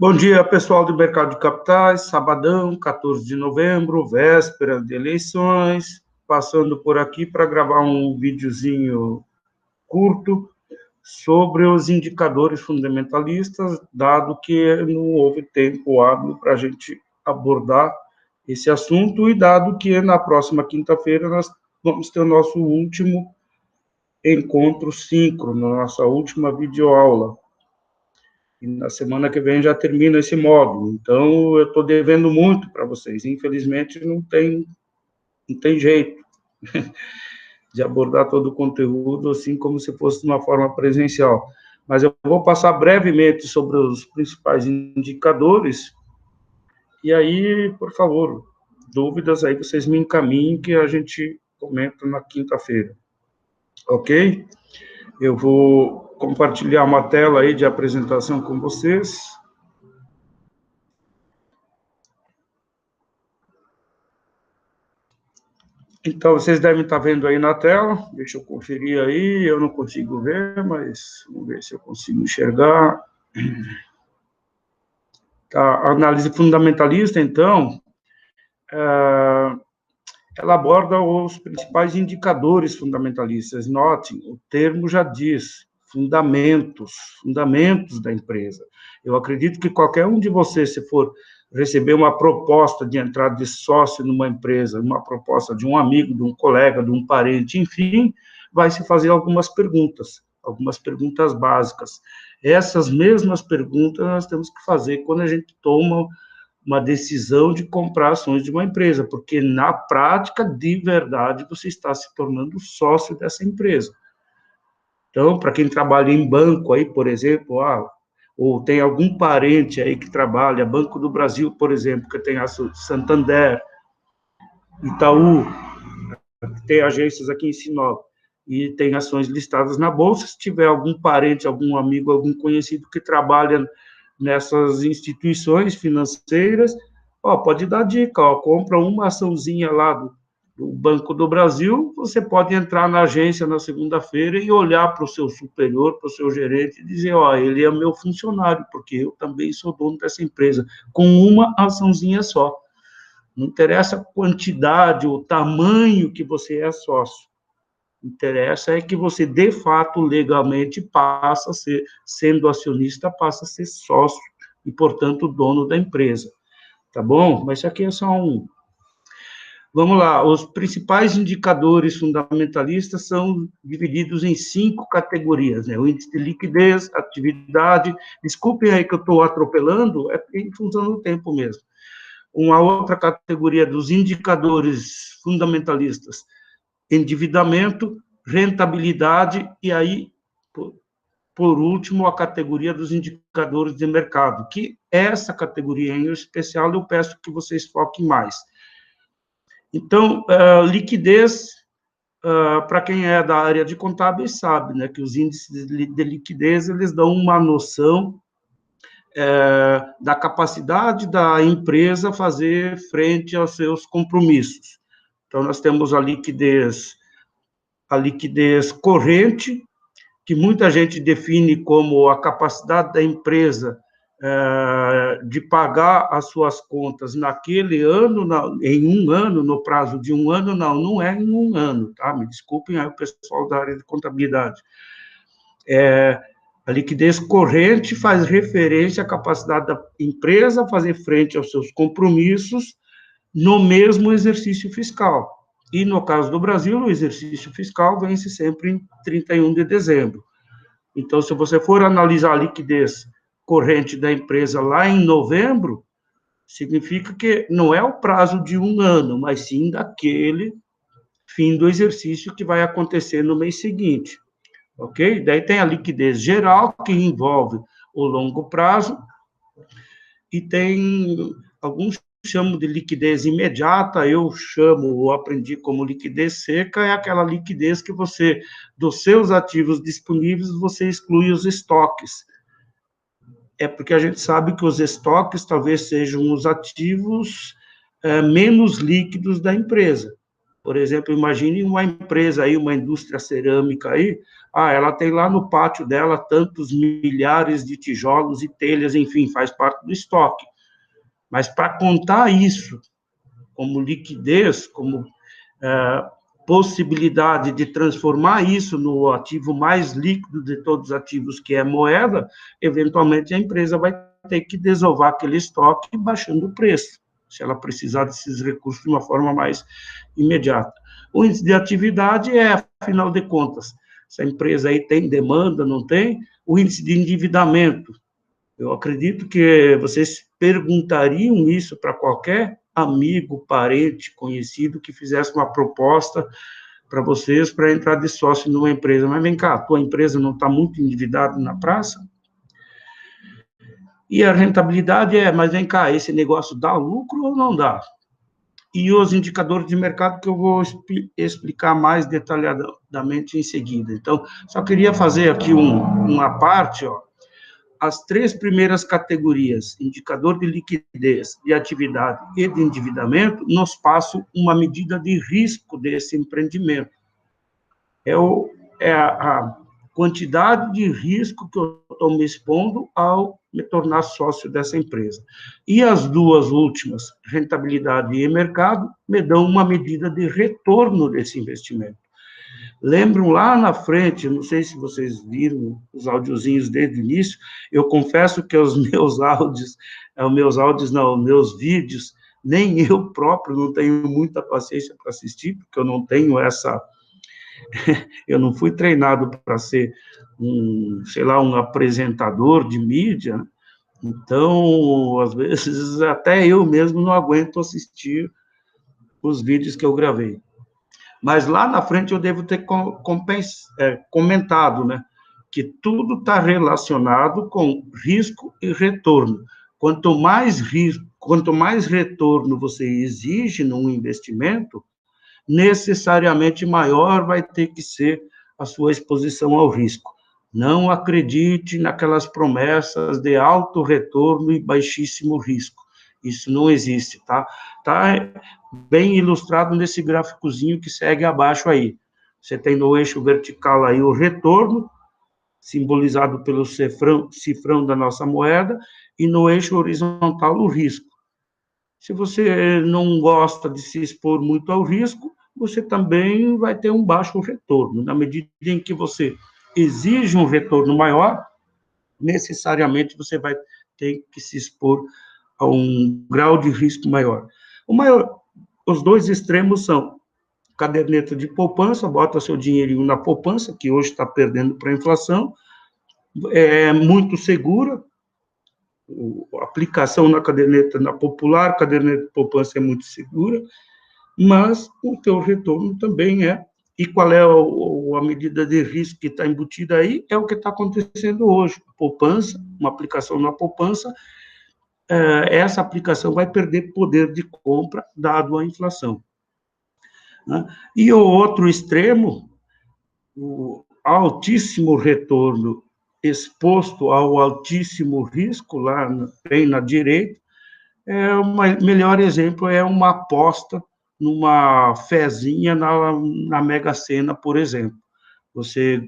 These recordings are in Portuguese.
Bom dia, pessoal do Mercado de Capitais, sabadão, 14 de novembro, véspera de eleições, passando por aqui para gravar um videozinho curto sobre os indicadores fundamentalistas, dado que não houve tempo hábil para a gente abordar esse assunto e dado que na próxima quinta-feira nós vamos ter o nosso último encontro síncrono, nossa última videoaula. E na semana que vem já termina esse módulo. Então, eu estou devendo muito para vocês. Infelizmente, não tem jeito de abordar todo o conteúdo assim como se fosse de uma forma presencial. Mas eu vou passar brevemente sobre os principais indicadores. E aí, por favor, dúvidas aí vocês me encaminhem que a gente comenta na quinta-feira. Ok? Eu vou compartilhar uma tela aí de apresentação com vocês. Então, vocês devem estar vendo aí na tela. Deixa eu conferir aí. Eu não consigo ver, mas vamos ver se eu consigo enxergar. Tá, a análise fundamentalista, então, ela aborda os principais indicadores fundamentalistas. Notem, o termo já diz, fundamentos da empresa. Eu acredito que qualquer um de vocês, se for receber uma proposta de entrada de sócio numa empresa, uma proposta de um amigo, de um colega, de um parente, enfim, vai se fazer algumas perguntas básicas. Essas mesmas perguntas nós temos que fazer quando a gente toma uma decisão de comprar ações de uma empresa, porque na prática, de verdade, você está se tornando sócio dessa empresa. Então, para quem trabalha em banco aí, por exemplo, ou tem algum parente aí que trabalha, Banco do Brasil, por exemplo, que tem a Santander, Itaú, que tem agências aqui em Sinop, e tem ações listadas na Bolsa, se tiver algum parente, algum amigo, algum conhecido que trabalha nessas instituições financeiras, pode dar dica, compra uma açãozinha lá do Banco do Brasil, você pode entrar na agência na segunda-feira e olhar para o seu superior, para o seu gerente e dizer, ele é meu funcionário, porque eu também sou dono dessa empresa, com uma açãozinha só. Não interessa a quantidade, o tamanho que você é sócio. Interessa é que você, de fato, legalmente, passa a ser, sendo acionista, passa a ser sócio e, portanto, dono da empresa. Tá bom? Mas isso aqui é só um... Vamos lá, os principais indicadores fundamentalistas são divididos em 5 categorias, né? O índice de liquidez, atividade, desculpem aí que eu estou atropelando, é em função do tempo mesmo. Uma outra categoria dos indicadores fundamentalistas, endividamento, rentabilidade, e aí, por último, a categoria dos indicadores de mercado, que essa categoria em especial eu peço que vocês foquem mais. Então, liquidez, para quem é da área de contábeis sabe, né, que os índices de liquidez, eles dão uma noção da capacidade da empresa fazer frente aos seus compromissos. Então, nós temos a liquidez corrente, que muita gente define como a capacidade da empresa de pagar as suas contas naquele ano, em um ano, no prazo de um ano, não é em um ano, tá? Me desculpem aí o pessoal da área de contabilidade. A liquidez corrente faz referência à capacidade da empresa fazer frente aos seus compromissos no mesmo exercício fiscal. E, no caso do Brasil, o exercício fiscal vence sempre em 31 de dezembro. Então, se você for analisar a liquidez corrente da empresa lá em novembro, significa que não é o prazo de um ano, mas sim daquele fim do exercício que vai acontecer no mês seguinte. Ok? Daí tem a liquidez geral, que envolve o longo prazo, e tem alguns chamam de liquidez imediata, eu chamo ou aprendi como liquidez seca, é aquela liquidez que você, dos seus ativos disponíveis, você exclui os estoques. É porque a gente sabe que os estoques talvez sejam os ativos menos líquidos da empresa. Por exemplo, imagine uma empresa aí, uma indústria cerâmica aí, ela tem lá no pátio dela tantos milhares de tijolos e telhas, enfim, faz parte do estoque. Mas para contar isso como liquidez, como possibilidade de transformar isso no ativo mais líquido de todos os ativos, que é moeda, eventualmente a empresa vai ter que desovar aquele estoque baixando o preço, se ela precisar desses recursos de uma forma mais imediata. O índice de atividade afinal de contas, se a empresa aí tem demanda, não tem, o índice de endividamento. Eu acredito que vocês perguntariam isso para qualquer amigo, parente, conhecido que fizesse uma proposta para vocês para entrar de sócio numa empresa. Mas vem cá, a tua empresa não está muito endividada na praça? E a rentabilidade mas vem cá, esse negócio dá lucro ou não dá? E os indicadores de mercado que eu vou explicar mais detalhadamente em seguida. Então, só queria fazer aqui uma parte, ó. As 3 primeiras categorias, indicador de liquidez, de atividade e de endividamento, nos passam uma medida de risco desse empreendimento. É a quantidade de risco que eu estou me expondo ao me tornar sócio dessa empresa. E as 2 últimas, rentabilidade e mercado, me dão uma medida de retorno desse investimento. Lembram lá na frente, não sei se vocês viram os audiozinhos desde o início, eu confesso que os meus vídeos, nem eu próprio não tenho muita paciência para assistir, porque eu não tenho eu não fui treinado para ser um apresentador de mídia, então, às vezes, até eu mesmo não aguento assistir os vídeos que eu gravei. Mas lá na frente eu devo ter comentado, né, que tudo está relacionado com risco e retorno. Quanto mais risco, quanto mais retorno você exige num investimento, necessariamente maior vai ter que ser a sua exposição ao risco. Não acredite naquelas promessas de alto retorno e baixíssimo risco. Isso não existe, tá? Tá bem ilustrado nesse gráficozinho que segue abaixo aí. Você tem no eixo vertical aí o retorno, simbolizado pelo cifrão da nossa moeda, e no eixo horizontal o risco. Se você não gosta de se expor muito ao risco, você também vai ter um baixo retorno. Na medida em que você exige um retorno maior, necessariamente você vai ter que se expor a um grau de risco maior. Os 2 extremos são caderneta de poupança, bota seu dinheirinho na poupança, que hoje está perdendo para a inflação, é muito segura, a aplicação na popular caderneta de poupança é muito segura, mas o teu retorno também é. E qual é a medida de risco que está embutida aí? É o que está acontecendo hoje. Poupança, uma aplicação na poupança, essa aplicação vai perder poder de compra, dado a inflação. Né? E o outro extremo, o altíssimo retorno exposto ao altíssimo risco, lá bem na direita, o melhor exemplo é uma aposta numa fezinha na Mega Sena, por exemplo. Você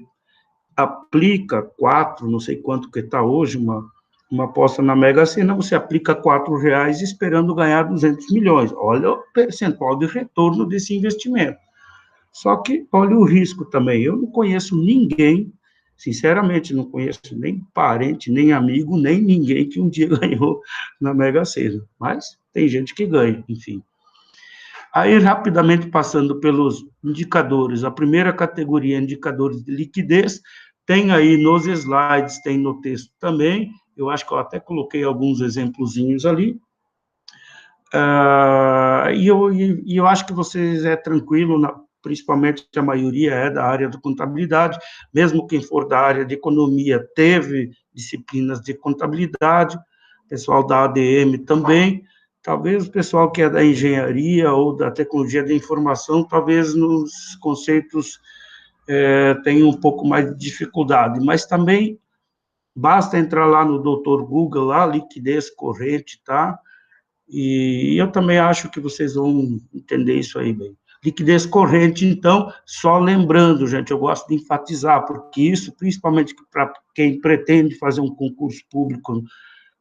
aplica 4, não sei quanto que está hoje, uma aposta na Mega Sena, você aplica R$ esperando ganhar 200 milhões. Olha o percentual de retorno desse investimento. Só que olha o risco também. Eu não conheço ninguém, sinceramente, não conheço nem parente, nem amigo, nem ninguém que um dia ganhou na Mega Sena. Mas tem gente que ganha, enfim. Aí, rapidamente, passando pelos indicadores. A primeira categoria, indicadores de liquidez, tem aí nos slides, tem no texto também. Eu acho que eu até coloquei alguns exemplozinhos ali. E eu acho que vocês tranquilo, principalmente a maioria é da área de contabilidade, mesmo quem for da área de economia teve disciplinas de contabilidade, pessoal da ADM também, talvez o pessoal que é da engenharia ou da tecnologia da informação, talvez nos conceitos tenha um pouco mais de dificuldade, mas também basta entrar lá no Dr. Google, lá, liquidez corrente, tá? E eu também acho que vocês vão entender isso aí bem. Liquidez corrente, então, só lembrando, gente, eu gosto de enfatizar, porque isso, principalmente para quem pretende fazer um concurso público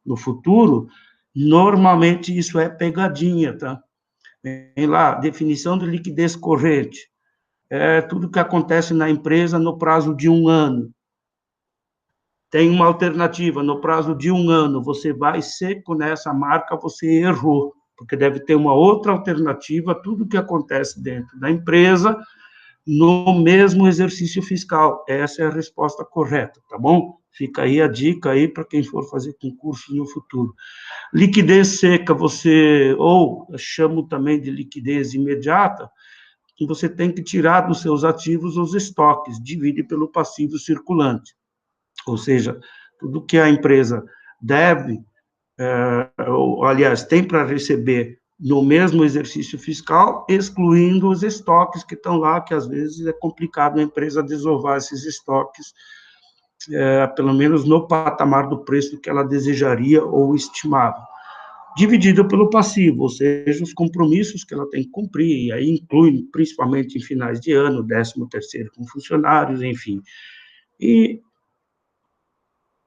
no futuro, normalmente isso é pegadinha, tá? Tem lá, definição de liquidez corrente, é tudo que acontece na empresa no prazo de 1 ano. Tem uma alternativa, no prazo de 1 ano, você vai seco nessa marca, você errou, porque deve ter uma outra alternativa, tudo que acontece dentro da empresa, no mesmo exercício fiscal. Essa é a resposta correta, tá bom? Fica aí a dica aí para quem for fazer concurso no futuro. Liquidez seca, ou chamo também de liquidez imediata, que você tem que tirar dos seus ativos os estoques, divide pelo passivo circulante. Ou seja, tudo que a empresa deve, ou, aliás, tem para receber no mesmo exercício fiscal, excluindo os estoques que estão lá, que às vezes é complicado a empresa desovar esses estoques, pelo menos no patamar do preço que ela desejaria ou estimava. Dividido pelo passivo, ou seja, os compromissos que ela tem que cumprir, e aí inclui, principalmente em finais de ano, 13º com funcionários, enfim. E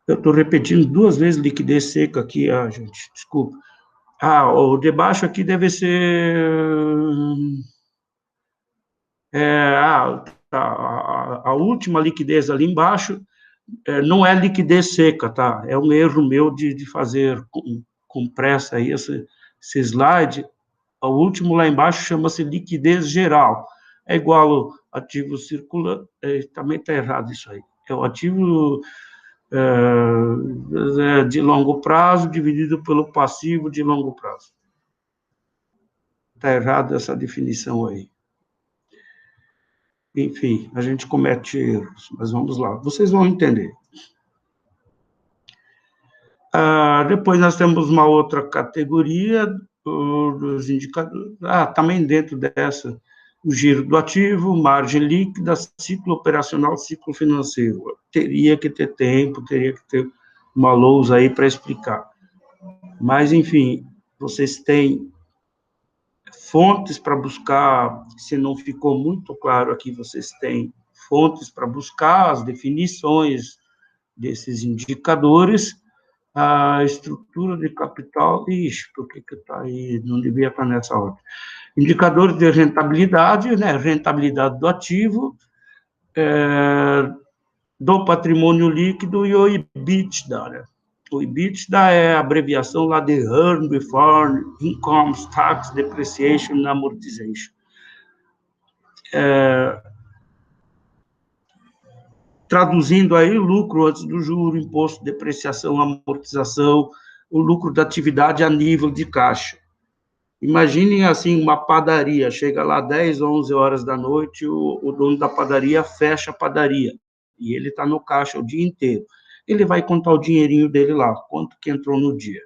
eu estou repetindo 2 vezes liquidez seca aqui, gente, desculpa. O de baixo aqui deve ser... a última liquidez ali embaixo não é liquidez seca, tá? É um erro meu de fazer com pressa aí esse slide. O último lá embaixo chama-se liquidez geral. É igual ao ativo circulante, também está errado isso aí. É o ativo de longo prazo dividido pelo passivo de longo prazo. Está errado essa definição aí. Enfim, a gente comete erros, mas vamos lá, vocês vão entender. Depois nós temos uma outra categoria dos indicadores, também dentro dessa, o giro do ativo, margem líquida, ciclo operacional, ciclo financeiro. Teria que ter tempo, teria que ter uma lousa aí para explicar. Mas, enfim, vocês têm fontes para buscar, se não ficou muito claro aqui, vocês têm fontes para buscar as definições desses indicadores, a estrutura de capital, por que está aí, não devia estar nessa ordem. Indicadores de rentabilidade, né, rentabilidade do ativo, do patrimônio líquido e o EBITDA, né? O EBITDA é a abreviação lá de Earned Before Income Tax Depreciation and Amortization. Traduzindo aí, lucro antes do juro, imposto, depreciação, amortização, o lucro da atividade a nível de caixa. Imaginem, assim, uma padaria, chega lá 10, 11 horas da noite, o dono da padaria fecha a padaria, e ele está no caixa o dia inteiro. Ele vai contar o dinheirinho dele lá, quanto que entrou no dia.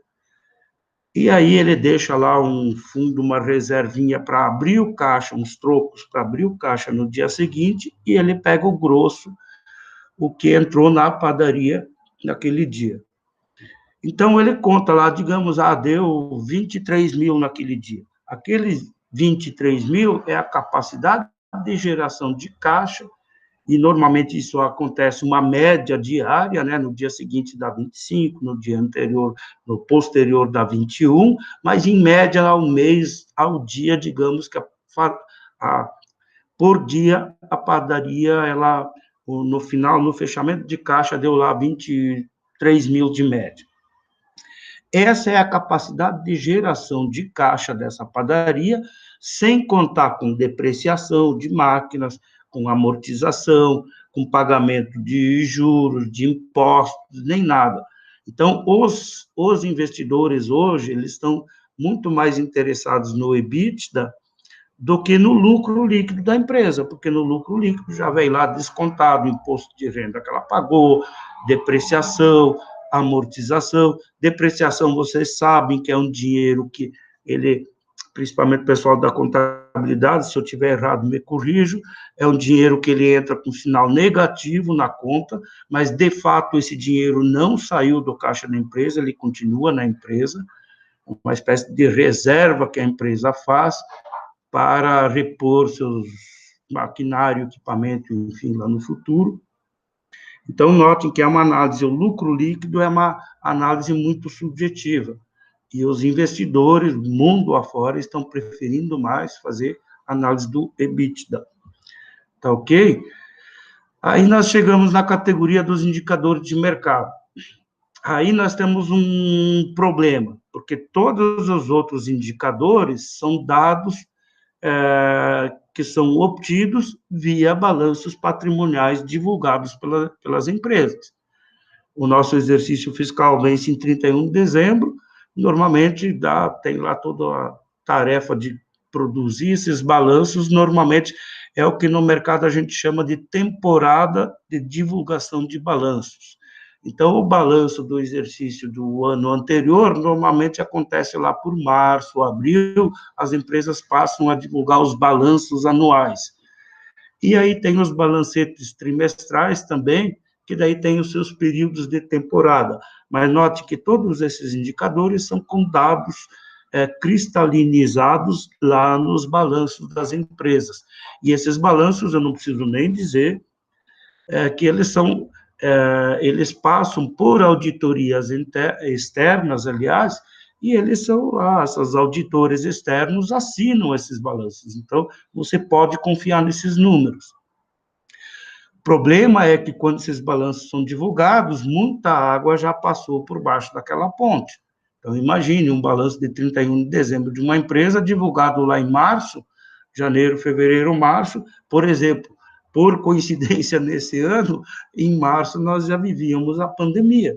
E aí ele deixa lá um fundo, uma reservinha para abrir o caixa, uns trocos para abrir o caixa no dia seguinte, e ele pega o grosso, o que entrou na padaria naquele dia. Então, ele conta lá, digamos, deu 23 mil naquele dia. Aqueles 23 mil é a capacidade de geração de caixa, e normalmente isso acontece uma média diária, né? No dia seguinte dá 25, no dia anterior, no posterior dá 21, mas em média ao mês, ao dia, digamos que por dia a padaria, ela, no final, no fechamento de caixa, deu lá 23 mil de média. Essa é a capacidade de geração de caixa dessa padaria, sem contar com depreciação de máquinas, com amortização, com pagamento de juros, de impostos, nem nada. Então, os investidores hoje, eles estão muito mais interessados no EBITDA do que no lucro líquido da empresa, porque no lucro líquido já vem lá descontado o imposto de renda que ela pagou, depreciação, amortização. Depreciação, vocês sabem que é um dinheiro que ele, principalmente o pessoal da contabilidade, se eu estiver errado, me corrijo, é um dinheiro que ele entra com sinal negativo na conta, mas, de fato, esse dinheiro não saiu do caixa da empresa, ele continua na empresa, uma espécie de reserva que a empresa faz, para repor seus maquinário, equipamento, enfim, lá no futuro. Então, notem que é uma análise, o lucro líquido é uma análise muito subjetiva, e os investidores, mundo afora, estão preferindo mais fazer análise do EBITDA. Tá ok? Aí nós chegamos na categoria dos indicadores de mercado. Aí nós temos um problema, porque todos os outros indicadores são dados que são obtidos via balanços patrimoniais divulgados pelas empresas. O nosso exercício fiscal vence em 31 de dezembro, normalmente tem lá toda a tarefa de produzir esses balanços, normalmente é o que no mercado a gente chama de temporada de divulgação de balanços. Então, o balanço do exercício do ano anterior normalmente acontece lá por março, abril, as empresas passam a divulgar os balanços anuais. E aí tem os balancetes trimestrais também, que daí tem os seus períodos de temporada. Mas note que todos esses indicadores são com dados cristalinizados lá nos balanços das empresas. E esses balanços, eu não preciso nem dizer que eles passam por auditorias externas, aliás, e eles são lá, esses auditores externos assinam esses balanços. Então, você pode confiar nesses números. O problema é que, quando esses balanços são divulgados, muita água já passou por baixo daquela ponte. Então, imagine um balanço de 31 de dezembro de uma empresa divulgado lá em março, janeiro, fevereiro, março, por exemplo. Por coincidência, nesse ano, em março, nós já vivíamos a pandemia.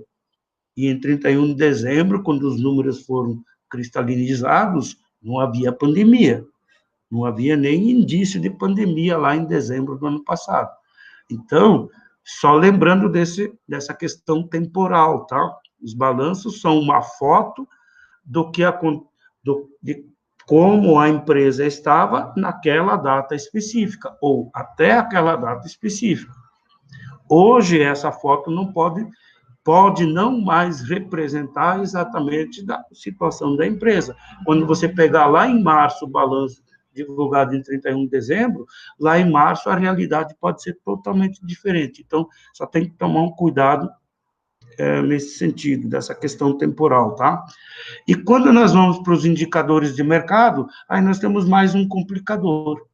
E em 31 de dezembro, quando os números foram cristalinizados, não havia pandemia. Não havia nem indício de pandemia lá em dezembro do ano passado. Então, só lembrando dessa questão temporal, tá? Os balanços são uma foto de como a empresa estava naquela data específica, ou até aquela data específica. Hoje, essa foto não pode não mais representar exatamente da situação da empresa. Quando você pegar lá em março o balanço divulgado em 31 de dezembro, lá em março a realidade pode ser totalmente diferente. Então, só tem que tomar um cuidado nesse sentido, dessa questão temporal, tá? E quando nós vamos para os indicadores de mercado, aí nós temos mais um complicador.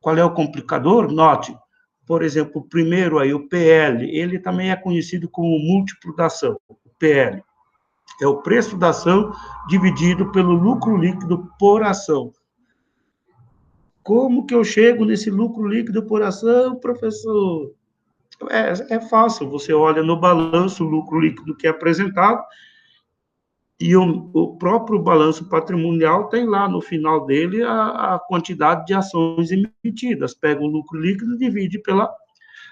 Qual é o complicador? Note, por exemplo, o primeiro aí, o PL, ele também é conhecido como múltiplo da ação, o PL. É o preço da ação dividido pelo lucro líquido por ação. Como que eu chego nesse lucro líquido por ação, professor? É fácil, você olha no balanço o lucro líquido que é apresentado, e o próprio balanço patrimonial tem lá no final dele a quantidade de ações emitidas. Pega o lucro líquido e divide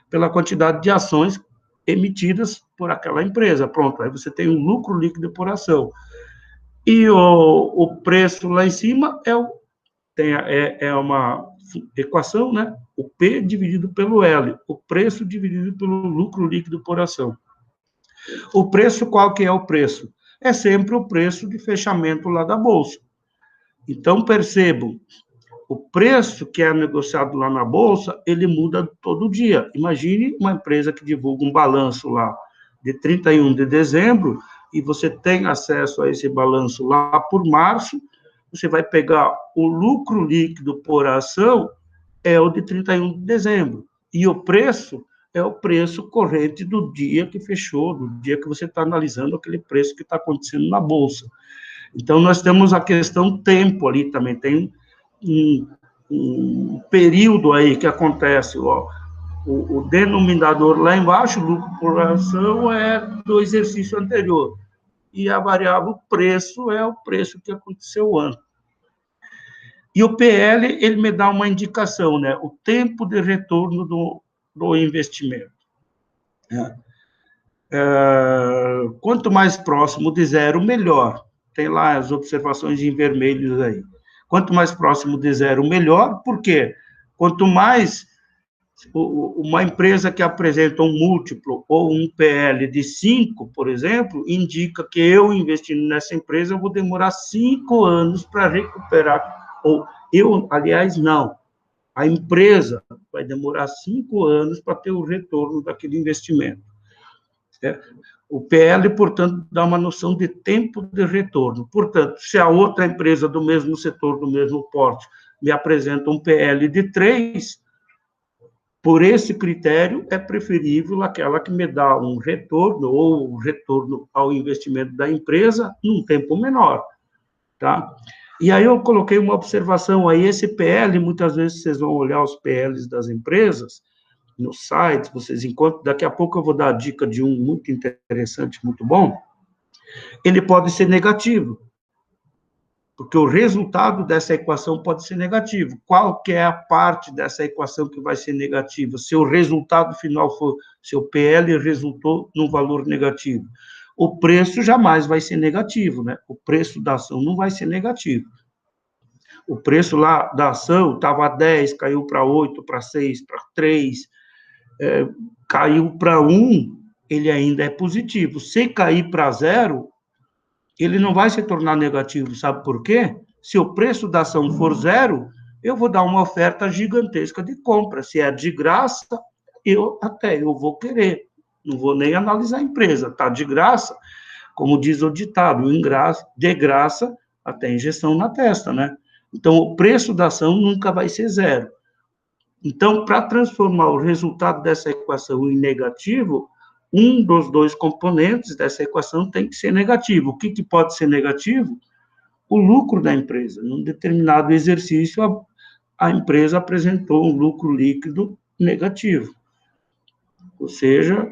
pela quantidade de ações emitidas por aquela empresa. Pronto, aí você tem um lucro líquido por ação. E o preço lá em cima é uma equação, né? O P dividido pelo L, o preço dividido pelo lucro líquido por ação. O preço, qual que é o preço? É sempre o preço de fechamento lá da bolsa. Então, percebam, o preço que é negociado lá na bolsa, ele muda todo dia. Imagine uma empresa que divulga um balanço lá de 31 de dezembro, e você tem acesso a esse balanço lá por março, você vai pegar o lucro líquido por ação, é o de 31 de dezembro, e o preço é o preço corrente do dia que fechou, do dia que você está analisando aquele preço que está acontecendo na bolsa. Então, nós temos a questão tempo ali também, tem um período aí que acontece, ó, o denominador lá embaixo, lucro por ação, é do exercício anterior, e a variável preço é o preço que aconteceu antes. E o PL, ele me dá uma indicação, né? O tempo de retorno do investimento. Quanto mais próximo de zero, melhor. Tem lá as observações em vermelhos aí. Quanto mais próximo de zero, melhor. Por quê? Quanto mais uma empresa que apresenta um múltiplo ou um PL de 5, por exemplo, indica que eu investindo nessa empresa, eu vou demorar 5 anos para recuperar Ou eu, aliás, não. A empresa vai demorar 5 anos para ter o retorno daquele investimento. Certo? O PL, portanto, dá uma noção de tempo de retorno. Portanto, se a outra empresa do mesmo setor, do mesmo porte, me apresenta um PL de 3, por esse critério, é preferível aquela que me dá um retorno, ou um retorno ao investimento da empresa, num tempo menor. Tá? E aí eu coloquei uma observação aí, esse PL, muitas vezes vocês vão olhar os PLs das empresas, no site, vocês encontram, daqui a pouco eu vou dar a dica de um muito interessante, muito bom, ele pode ser negativo, porque o resultado dessa equação pode ser negativo. Qual que é a parte dessa equação que vai ser negativa? Se o resultado final for, se o PL resultou num valor negativo. O preço jamais vai ser negativo, né? O preço da ação não vai ser negativo. O preço lá da ação estava 10, caiu para 8, para 6, para 3, caiu para 1, ele ainda é positivo. Se cair para 0, ele não vai se tornar negativo. Sabe por quê? Se o preço da ação for 0, eu vou dar uma oferta gigantesca de compra. Se é de graça, eu vou querer. Não vou nem analisar a empresa. Está de graça, como diz o ditado, de graça até injeção na testa, né? Então, o preço da ação nunca vai ser 0. Então, para transformar o resultado dessa equação em negativo, um dos dois componentes dessa equação tem que ser negativo. O que pode ser negativo? O lucro da empresa. Num determinado exercício, a empresa apresentou um lucro líquido negativo, ou seja,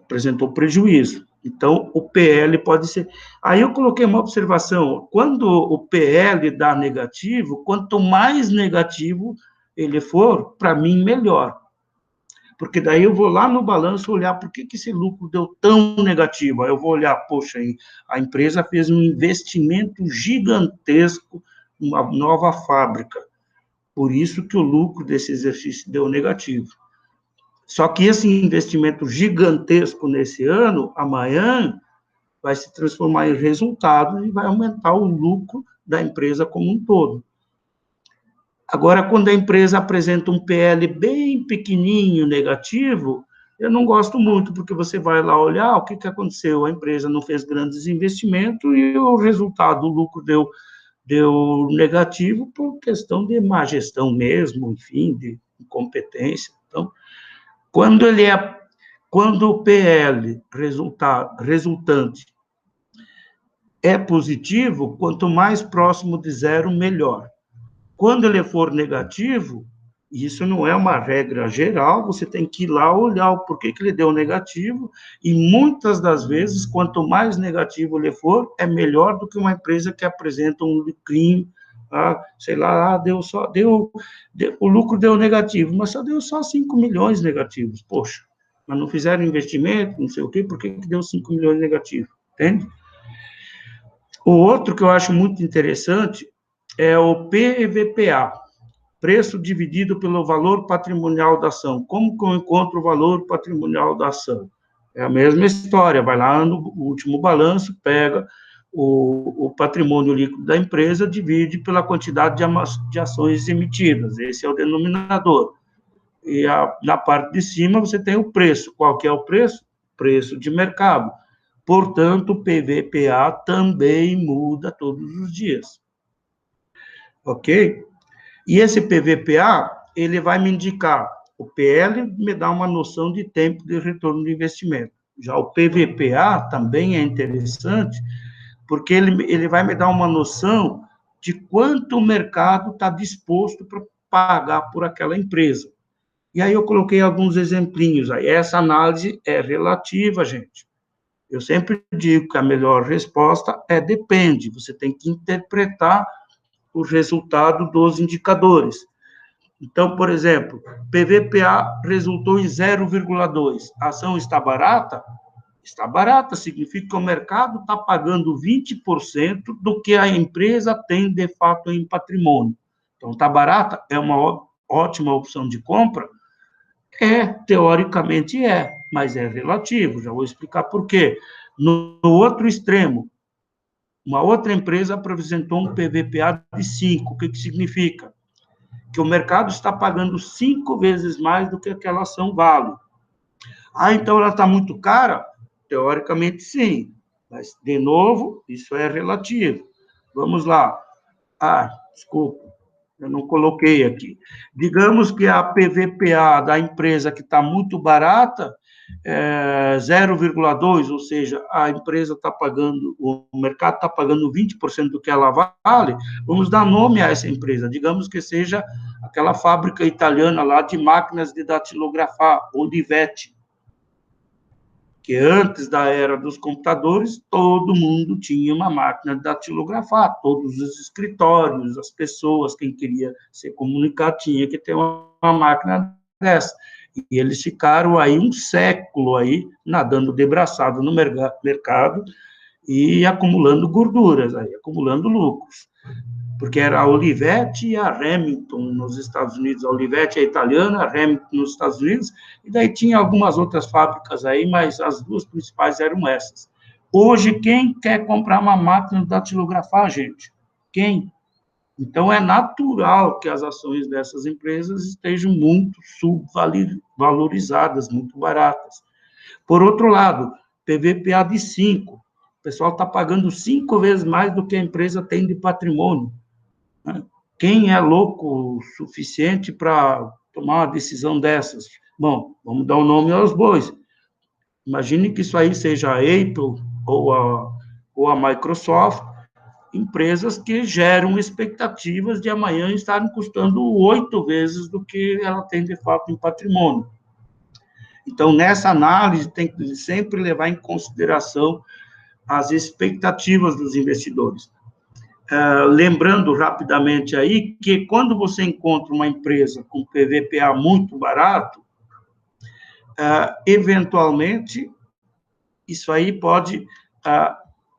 apresentou prejuízo. Então, o PL pode ser... Aí eu coloquei uma observação, quando o PL dá negativo, quanto mais negativo ele for, para mim, melhor. Porque daí eu vou lá no balanço olhar por que esse lucro deu tão negativo. Aí eu vou olhar, poxa, a empresa fez um investimento gigantesco numa nova fábrica. Por isso que o lucro desse exercício deu negativo. Só que esse investimento gigantesco nesse ano, amanhã, vai se transformar em resultado e vai aumentar o lucro da empresa como um todo. Agora, quando a empresa apresenta um PL bem pequenininho, negativo, eu não gosto muito, porque você vai lá olhar o que aconteceu. A empresa não fez grandes investimentos e o resultado, o lucro deu negativo por questão de má gestão mesmo, enfim, de incompetência. Então, quando o PL resultante é positivo, quanto mais próximo de 0, melhor. Quando ele for negativo, isso não é uma regra geral, você tem que ir lá olhar o porquê que ele deu negativo, e muitas das vezes, quanto mais negativo ele for, é melhor do que uma empresa que apresenta um lucrinho, sei lá, o lucro deu negativo, mas só deu só 5 milhões negativos, poxa, mas não fizeram investimento, não sei o quê, por que deu 5 milhões negativos, entende? O outro que eu acho muito interessante é o PVPA, preço dividido pelo valor patrimonial da ação. Como que eu encontro o valor patrimonial da ação? É a mesma história, vai lá no último balanço, pega o patrimônio líquido da empresa, divide pela quantidade de ações emitidas, esse é o denominador. E na parte de cima você tem o preço. Qual que é o preço? Preço de mercado. Portanto, o PVPA também muda todos os dias. Ok? E esse PVPA, ele vai me indicar, o PL me dá uma noção de tempo de retorno de investimento. Já o PVPA também é interessante, porque ele vai me dar uma noção de quanto o mercado está disposto para pagar por aquela empresa. E aí eu coloquei alguns exemplinhos aí. Essa análise é relativa, gente. Eu sempre digo que a melhor resposta é depende. Você tem que interpretar o resultado dos indicadores. Então, por exemplo, PVPA resultou em 0,2. A ação está barata? Está barata, significa que o mercado está pagando 20% do que a empresa tem, de fato, em patrimônio. Então, está barata? É uma ótima opção de compra? Teoricamente mas é relativo, já vou explicar por quê. No outro extremo, Uma outra empresa apresentou um PVPA de 5. O que significa? Que o mercado está pagando 5 vezes mais do que aquela ação vale. Ah, então ela está muito cara? Teoricamente, sim. Mas, de novo, isso é relativo. Vamos lá. Ah, desculpa, eu não coloquei aqui. Digamos que a PVPA da empresa que está muito barata é 0,2, ou seja, a empresa está pagando, o mercado está pagando 20% do que ela vale, vamos dar nome a essa empresa. Digamos que seja aquela fábrica italiana lá de máquinas de datilografar, Olivetti, que antes da era dos computadores, todo mundo tinha uma máquina de datilografar, todos os escritórios, as pessoas, quem queria se comunicar, tinha que ter uma máquina dessa. E eles ficaram aí um século aí, nadando de braçada no mercado e acumulando gorduras, aí, acumulando lucros. Porque era a Olivetti e a Remington nos Estados Unidos. A Olivetti é italiana, a Remington nos Estados Unidos, e daí tinha algumas outras fábricas aí, mas as duas principais eram essas. Hoje, quem quer comprar uma máquina de datilografar, gente? Quem? Então, é natural que as ações dessas empresas estejam muito subvalorizadas, muito baratas. Por outro lado, PVPA de 5. O pessoal está pagando 5 vezes mais do que a empresa tem de patrimônio. Quem é louco o suficiente para tomar uma decisão dessas? Bom, vamos dar o nome aos bois. Imagine que isso aí seja a Apple ou a Microsoft, empresas que geram expectativas de amanhã estarem custando 8 vezes do que ela tem de fato em patrimônio. Então, nessa análise, tem que sempre levar em consideração as expectativas dos investidores. Lembrando rapidamente aí que quando você encontra uma empresa com PVPA muito barato, eventualmente, isso aí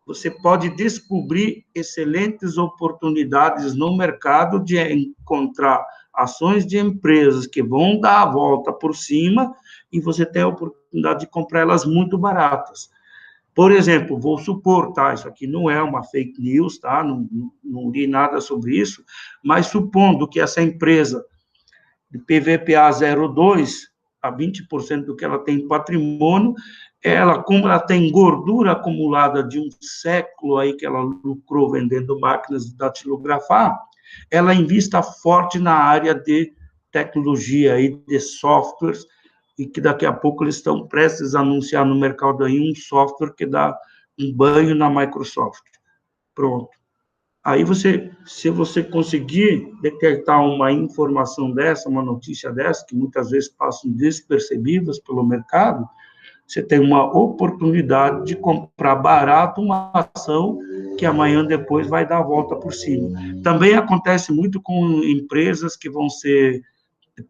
você pode descobrir excelentes oportunidades no mercado de encontrar ações de empresas que vão dar a volta por cima e você tem a oportunidade de comprar elas muito baratas. Por exemplo, vou supor, tá? Isso aqui não é uma fake news, tá? Não li nada sobre isso, mas supondo que essa empresa de PVPA 0,2, a 20% do que ela tem em patrimônio, como ela tem gordura acumulada de um século aí que ela lucrou vendendo máquinas de datilografar, ela invista forte na área de tecnologia e de softwares, e que daqui a pouco eles estão prestes a anunciar no mercado aí um software que dá um banho na Microsoft. Pronto. Aí se você conseguir detectar uma informação dessa, uma notícia dessa, que muitas vezes passam despercebidas pelo mercado, você tem uma oportunidade de comprar barato uma ação que amanhã depois vai dar a volta por cima. Também acontece muito com empresas que vão ser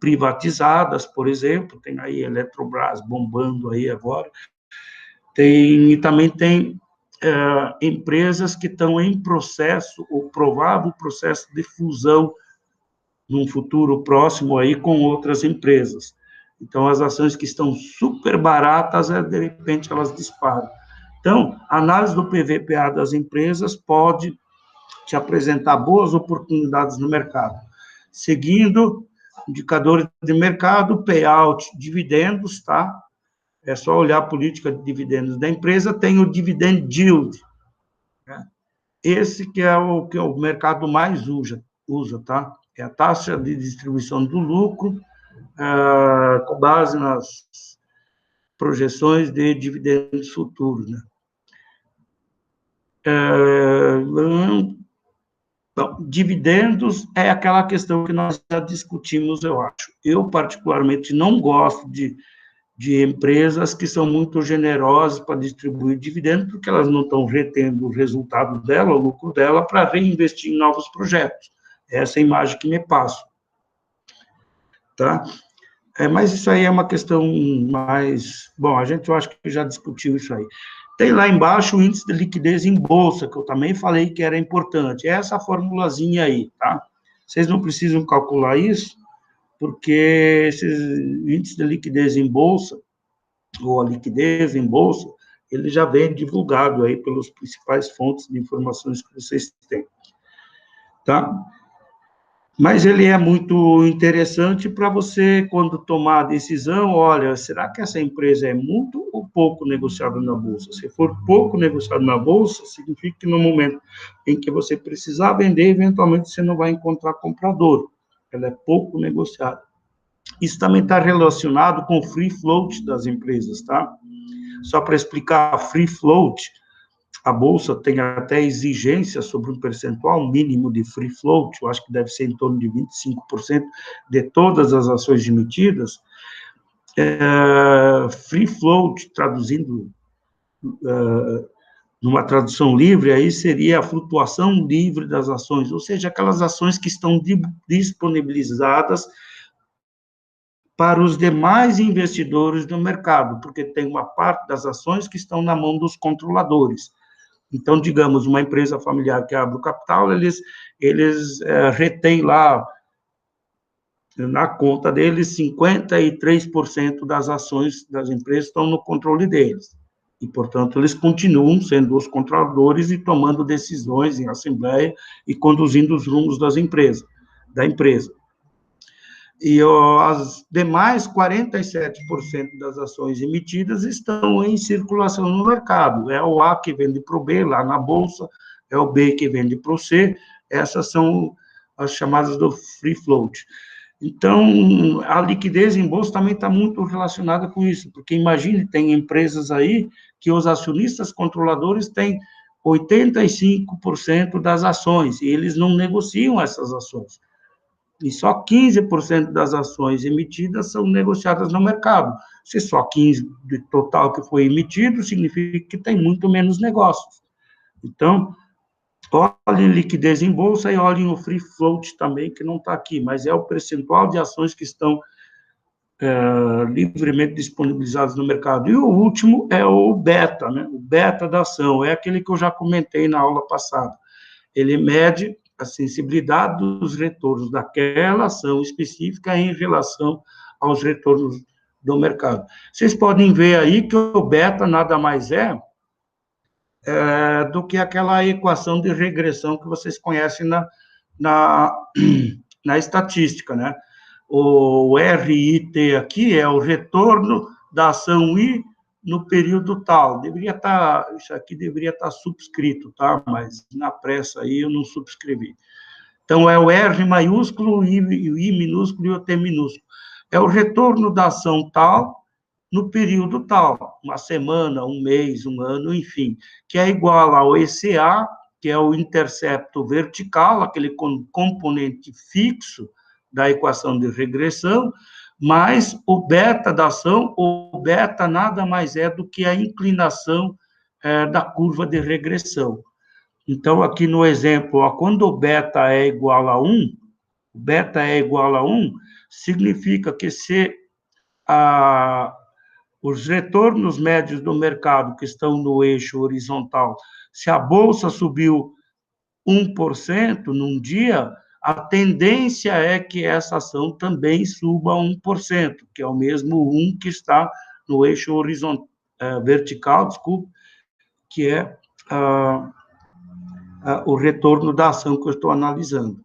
privatizadas, por exemplo, tem aí Eletrobras bombando aí agora, e também tem empresas que estão em processo, ou provável processo de fusão num futuro próximo aí com outras empresas. Então, as ações que estão super baratas, de repente, elas disparam. Então, a análise do PVPA das empresas pode te apresentar boas oportunidades no mercado. Seguindo indicadores de mercado, payout, dividendos, tá? É só olhar a política de dividendos da empresa, tem o dividend yield, né? Esse que é o mercado mais usa, tá? É a taxa de distribuição do lucro, com base nas projeções de dividendos futuros, né? Bom, dividendos é aquela questão que nós já discutimos, eu acho. Eu, particularmente, não gosto de empresas que são muito generosas para distribuir dividendos, porque elas não estão retendo o resultado dela, o lucro dela, para reinvestir em novos projetos. Essa é a imagem que me passa. Tá? Mas isso aí é uma questão mais... Bom, eu acho que já discutiu isso aí. Tem lá embaixo o índice de liquidez em bolsa, que eu também falei que era importante. É essa formulazinha aí, tá? Vocês não precisam calcular isso, porque esses índices de liquidez em bolsa, ou a liquidez em bolsa, ele já vem divulgado aí pelas principais fontes de informações que vocês têm, tá? Mas ele é muito interessante para você, quando tomar a decisão, olha, será que essa empresa é muito ou pouco negociada na Bolsa? Se for pouco negociado na Bolsa, significa que no momento em que você precisar vender, eventualmente você não vai encontrar comprador. Ela é pouco negociada. Isso também está relacionado com o free float das empresas, tá? Só para explicar, free float, a Bolsa tem até exigência sobre um percentual mínimo de free float, eu acho que deve ser em torno de 25% de todas as ações emitidas. Free float, traduzindo numa tradução livre, aí seria a flutuação livre das ações, ou seja, aquelas ações que estão disponibilizadas para os demais investidores do mercado, porque tem uma parte das ações que estão na mão dos controladores. Então, digamos, uma empresa familiar que abre o capital, eles retêm lá, na conta deles, 53% das ações das empresas estão no controle deles. E, portanto, eles continuam sendo os controladores e tomando decisões em assembleia e conduzindo os rumos da empresa. E as demais 47% das ações emitidas estão em circulação no mercado. É o A que vende para o B, lá na Bolsa, é o B que vende para o C, essas são as chamadas do free float. Então, a liquidez em bolsa também está muito relacionada com isso, porque imagine, tem empresas aí que os acionistas controladores têm 85% das ações, e eles não negociam essas ações. E só 15% das ações emitidas são negociadas no mercado. Se só 15% do total que foi emitido, significa que tem muito menos negócios. Então, olhem liquidez em bolsa e olhem o free float também, que não está aqui, mas é o percentual de ações que estão livremente disponibilizadas no mercado. E o último é o beta, né? O beta da ação, é aquele que eu já comentei na aula passada. Ele mede a sensibilidade dos retornos daquela ação específica em relação aos retornos do mercado. Vocês podem ver aí que o beta nada mais é do que aquela equação de regressão que vocês conhecem na estatística, né? O RIT aqui é o retorno da ação I no período tal. Isso aqui deveria estar subscrito, tá? Mas na pressa aí eu não subscrevi. Então, é o R maiúsculo, o I minúsculo e o T minúsculo. É o retorno da ação tal no período tal, uma semana, um mês, um ano, enfim, que é igual ao ECA, que é o intercepto vertical, aquele componente fixo da equação de regressão, mais o beta da ação. O beta nada mais é do que a inclinação da curva de regressão. Então, aqui no exemplo, ó, quando o beta é igual a 1, significa que se os retornos médios do mercado que estão no eixo horizontal, se a bolsa subiu 1% num dia, a tendência é que essa ação também suba 1%, que é o mesmo 1 que está no eixo vertical, desculpe, que é o retorno da ação que eu estou analisando.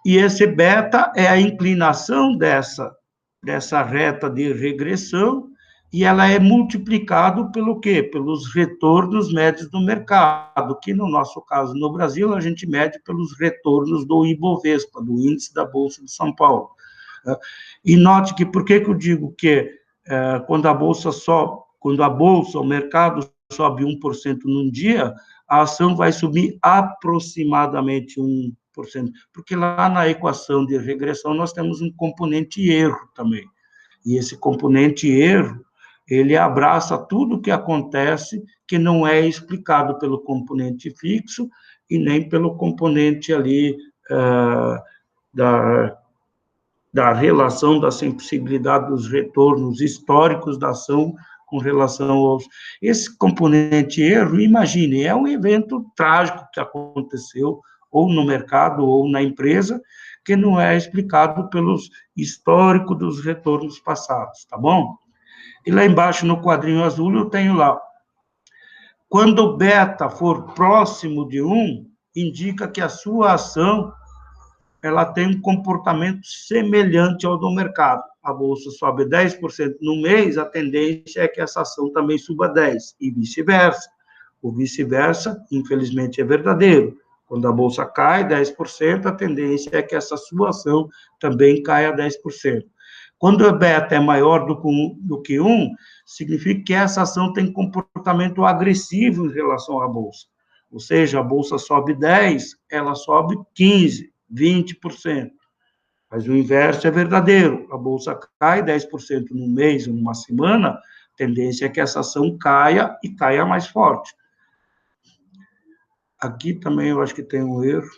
E esse beta é a inclinação dessa reta de regressão, e ela é multiplicado pelo quê? Pelos retornos médios do mercado, que no nosso caso, no Brasil, a gente mede pelos retornos do Ibovespa, do índice da Bolsa de São Paulo. E note que, por que eu digo que quando a bolsa, o mercado sobe 1% num dia, a ação vai subir aproximadamente 1%, porque lá na equação de regressão nós temos um componente erro também. E esse componente erro, ele abraça tudo o que acontece que não é explicado pelo componente fixo e nem pelo componente ali da relação da sensibilidade dos retornos históricos da ação com relação aos... Esse componente erro, imagine, é um evento trágico que aconteceu ou no mercado ou na empresa, que não é explicado pelos históricos dos retornos passados, tá bom? E lá embaixo, no quadrinho azul, eu tenho lá, quando o beta for próximo de 1, indica que a sua ação ela tem um comportamento semelhante ao do mercado. A bolsa sobe 10% no mês, a tendência é que essa ação também suba 10%, e vice-versa. O vice-versa, infelizmente, é verdadeiro. Quando a bolsa cai 10%, a tendência é que essa sua ação também caia 10%. Quando a beta é maior do que 1, significa que essa ação tem comportamento agressivo em relação à bolsa. Ou seja, a bolsa sobe 10, ela sobe 15, 20%. Mas o inverso é verdadeiro. A bolsa cai 10% num mês ou numa semana, a tendência é que essa ação caia e caia mais forte. Aqui também eu acho que tem um erro.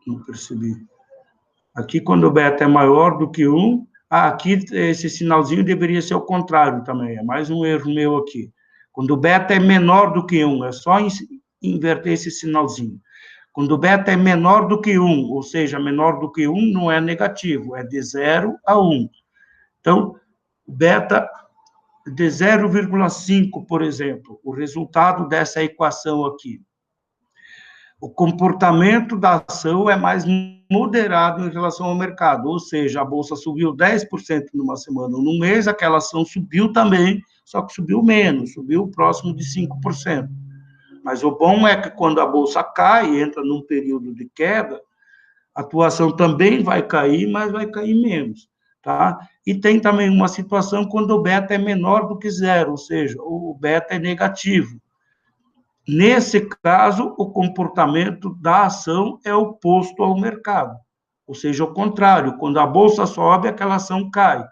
Não percebi. Aqui, quando o beta é maior do que 1, aqui esse sinalzinho deveria ser o contrário também, é mais um erro meu aqui. Quando o beta é menor do que 1, é só inverter esse sinalzinho. Quando o beta é menor do que 1, ou seja, menor do que 1 não é negativo, é de 0 a 1. Então, beta de 0,5, por exemplo, o resultado dessa equação aqui. O comportamento da ação é mais moderado em relação ao mercado, ou seja, a bolsa subiu 10% numa semana ou num mês, aquela ação subiu também, só que subiu menos, subiu próximo de 5%. Mas o bom é que quando a bolsa cai, entra num período de queda, a tua ação também vai cair, mas vai cair menos, tá? E tem também uma situação quando o beta é menor do que 0, ou seja, o beta é negativo. Nesse caso, o comportamento da ação é oposto ao mercado, ou seja, o contrário, quando a bolsa sobe, aquela ação cai.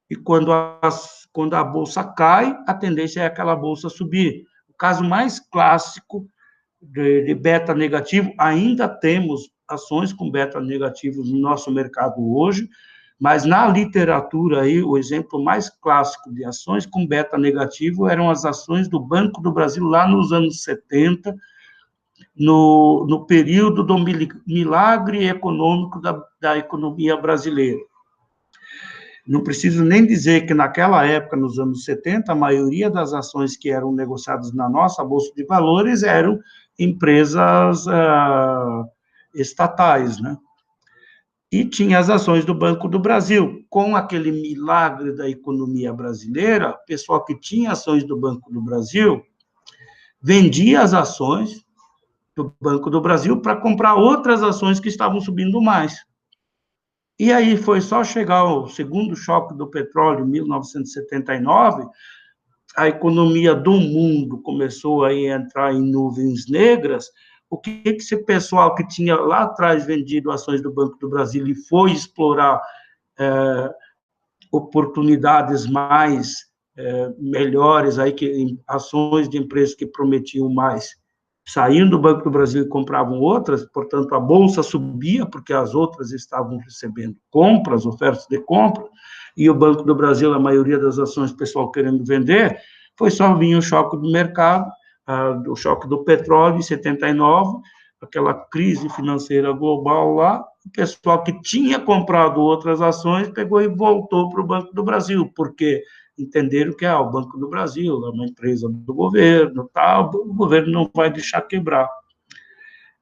E quando a bolsa cai, a tendência é aquela bolsa subir. O caso mais clássico de beta negativo, ainda temos ações com beta negativo no nosso mercado hoje, mas na literatura aí, o exemplo mais clássico de ações com beta negativo eram as ações do Banco do Brasil lá nos anos 70, no período do milagre econômico da economia brasileira. Não preciso nem dizer que naquela época, nos anos 70, a maioria das ações que eram negociadas na nossa Bolsa de Valores eram empresas estatais, né? E tinha as ações do Banco do Brasil. Com aquele milagre da economia brasileira, o pessoal que tinha ações do Banco do Brasil vendia as ações do Banco do Brasil para comprar outras ações que estavam subindo mais. E aí foi só chegar o segundo choque do petróleo, em 1979, a economia do mundo começou a entrar em nuvens negras. O que esse pessoal que tinha lá atrás vendido ações do Banco do Brasil e foi explorar oportunidades mais melhores, aí, ações de empresas que prometiam mais, saíam do Banco do Brasil e compravam outras, portanto, a bolsa subia, porque as outras estavam recebendo compras, ofertas de compra, e o Banco do Brasil, a maioria das ações, o pessoal querendo vender, foi só vir o choque do mercado, o choque do petróleo em 79, aquela crise financeira global lá, o pessoal que tinha comprado outras ações pegou e voltou para o Banco do Brasil, porque entenderam que o Banco do Brasil é uma empresa do governo, tal, o governo não vai deixar quebrar.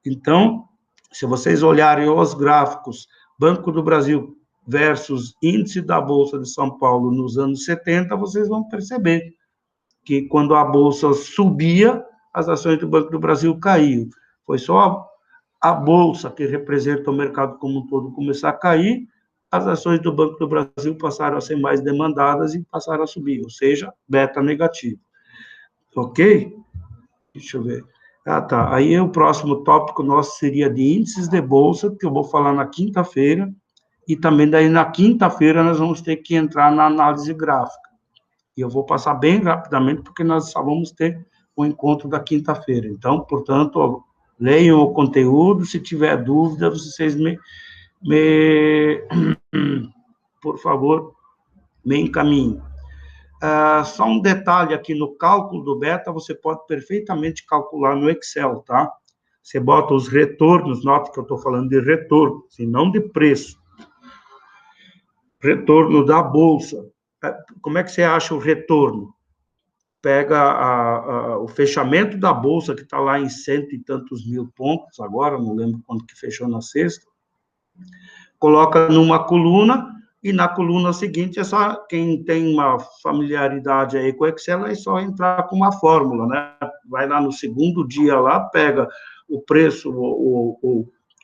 Então, se vocês olharem os gráficos, Banco do Brasil versus índice da Bolsa de São Paulo nos anos 70, vocês vão perceber que quando a Bolsa subia, as ações do Banco do Brasil caíam. Foi só a Bolsa, que representa o mercado como um todo, começar a cair, as ações do Banco do Brasil passaram a ser mais demandadas e passaram a subir, ou seja, beta negativo. Ok? Deixa eu ver. Tá. Aí o próximo tópico nosso seria de índices de bolsa, que eu vou falar na quinta-feira, e também daí na quinta-feira nós vamos ter que entrar na análise gráfica. E eu vou passar bem rapidamente, porque nós só vamos ter o encontro da quinta-feira. Então, portanto, leiam o conteúdo, se tiver dúvida, vocês por favor, me encaminhem. Só um detalhe aqui no cálculo do beta, você pode perfeitamente calcular no Excel, tá? Você bota os retornos, nota que eu estou falando de retorno, e não de preço. retorno da Bolsa. Como é que você acha o retorno? Pega o fechamento da Bolsa, que está lá em 100 e tantos mil pontos, agora, não lembro quando que fechou na sexta, coloca numa coluna, e na coluna seguinte, é só quem tem uma familiaridade aí com o Excel, é só entrar com uma fórmula, né? Vai lá no segundo dia, lá, pega o preço,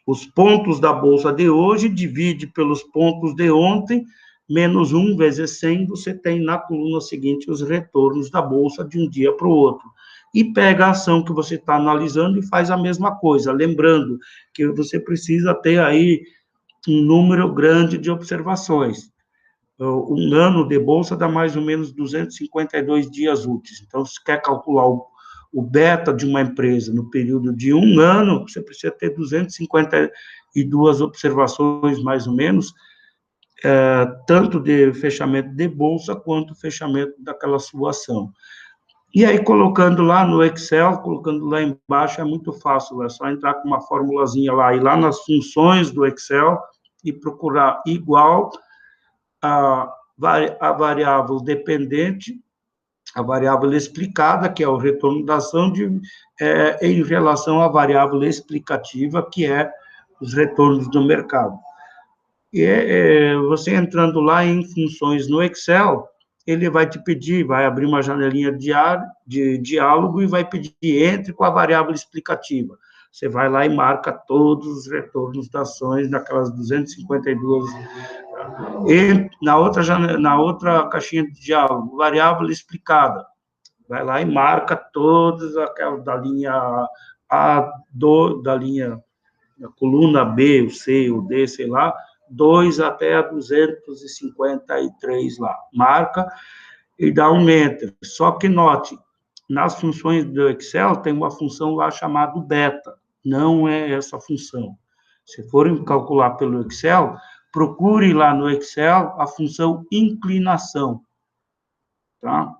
os pontos da Bolsa de hoje, divide pelos pontos de ontem, menos 1 vezes 100, você tem na coluna seguinte os retornos da Bolsa de um dia para o outro. E pega a ação que você está analisando e faz a mesma coisa, lembrando que você precisa ter aí um número grande de observações. Um ano de bolsa dá mais ou menos 252 dias úteis. Então, se quer calcular o beta de uma empresa no período de um ano, você precisa ter 252 observações, mais ou menos, tanto de fechamento de bolsa, quanto fechamento daquela sua ação. E aí, colocando lá no Excel, colocando lá embaixo, é muito fácil, é só entrar com uma formulazinha lá, ir lá nas funções do Excel e procurar igual a variável dependente, a variável explicada, que é o retorno da ação, em relação à variável explicativa, que é os retornos do mercado. E você entrando lá em funções no Excel, ele vai te pedir, vai abrir uma janelinha de diálogo e vai pedir, entre com a variável explicativa. Você vai lá e marca todos os retornos das ações daquelas 252. E na outra caixinha de diálogo, variável explicada. Vai lá e marca todas aquelas da linha A, da linha, da coluna B, o C, o D, sei lá, 2 até a 253 lá. Marca e dá um Enter. Só que note, nas funções do Excel tem uma função lá chamada beta. Não é essa função. Se forem calcular pelo Excel, procure lá no Excel a função inclinação, tá?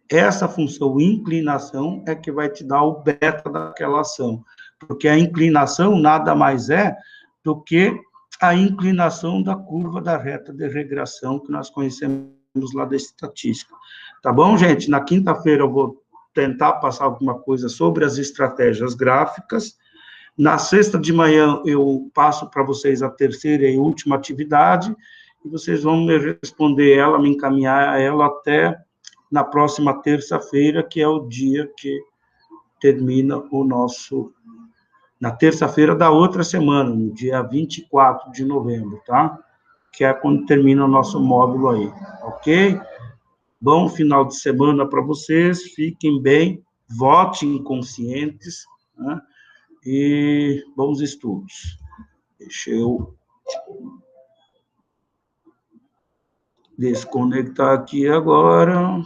Essa função inclinação é que vai te dar o beta daquela ação, porque a inclinação nada mais é do que a inclinação da curva da reta de regressão que nós conhecemos lá da estatística. Tá bom, gente? Na quinta-feira eu vou tentar passar alguma coisa sobre as estratégias gráficas. Na sexta de manhã, eu passo para vocês a terceira e última atividade, e vocês vão me responder ela, me encaminhar ela até na próxima terça-feira, que é o dia que termina o nosso... Na terça-feira da outra semana, no dia 24 de novembro, tá? Que é quando termina o nosso módulo aí, ok? Bom final de semana para vocês, fiquem bem, votem conscientes, né? E bons estudos. Deixa eu desconectar aqui agora.